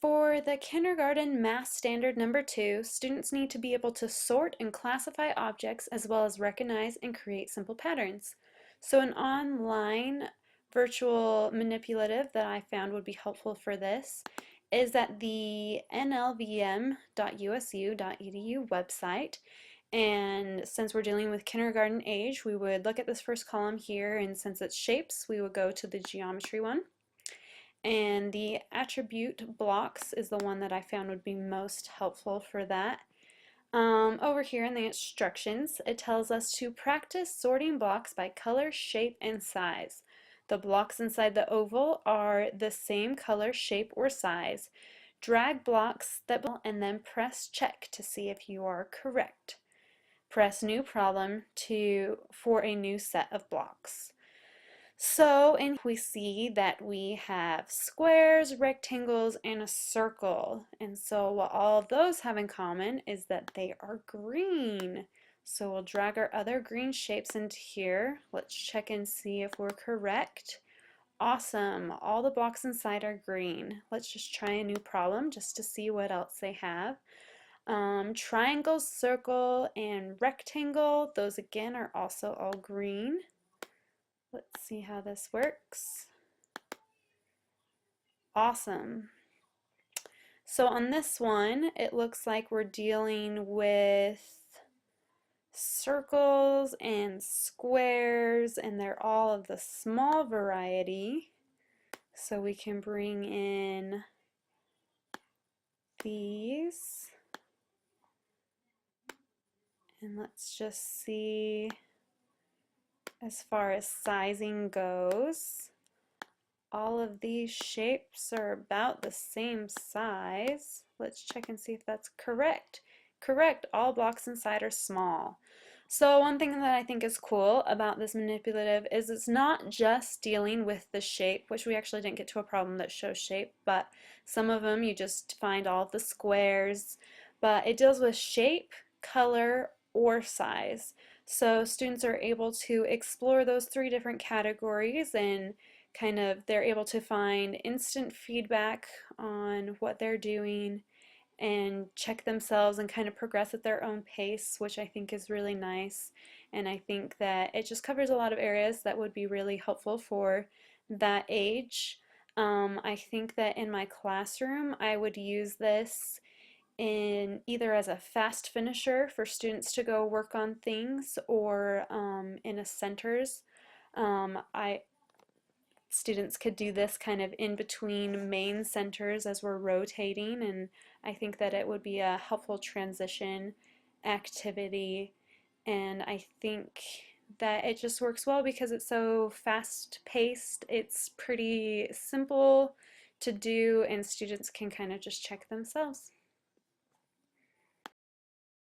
For the kindergarten math standard number 2, students need to be able to sort and classify objects as well as recognize and create simple patterns. So an online virtual manipulative that I found would be helpful for this is at the nlvm.usu.edu website. And since we're dealing with kindergarten age, we would look at this first column here, and since it's shapes, we would go to the geometry one. And the attribute blocks is the one that I found would be most helpful for that. Over here in the instructions, it tells us to practice sorting blocks by color, shape, and size. The blocks inside the oval are the same color, shape, or size. Drag blocks that and then press check to see if you are correct. Press new problem for a new set of blocks. So we see that we have squares, rectangles, and a circle. And so what all of those have in common is that they are green. So we'll drag our other green shapes into here. Let's check and see if we're correct. Awesome, all the blocks inside are green. Let's just try a new problem just to see what else they have. Triangle, circle, and rectangle, those again are also all green. Let's see how this works. Awesome. So on this one, it looks like we're dealing with circles and squares, and they're all of the small variety. So we can bring in these. And let's just see as far as sizing goes. All of these shapes are about the same size. Let's check and see if that's correct. Correct, all blocks inside are small. So one thing that I think is cool about this manipulative is it's not just dealing with the shape, which we actually didn't get to a problem that shows shape, but some of them you just find all of the squares, but it deals with shape, color, or size. So students are able to explore those three different categories, and they're able to find instant feedback on what they're doing and check themselves and kind of progress at their own pace, which I think is really nice. And I think that it just covers a lot of areas that would be really helpful for that age. I think that in my classroom I would use this in either as a fast finisher for students to go work on things, or in a centers. Students could do this kind of in between main centers as we're rotating, and I think that it would be a helpful transition activity. And I think that it just works well because it's so fast paced, it's pretty simple to do, and students can kind of just check themselves.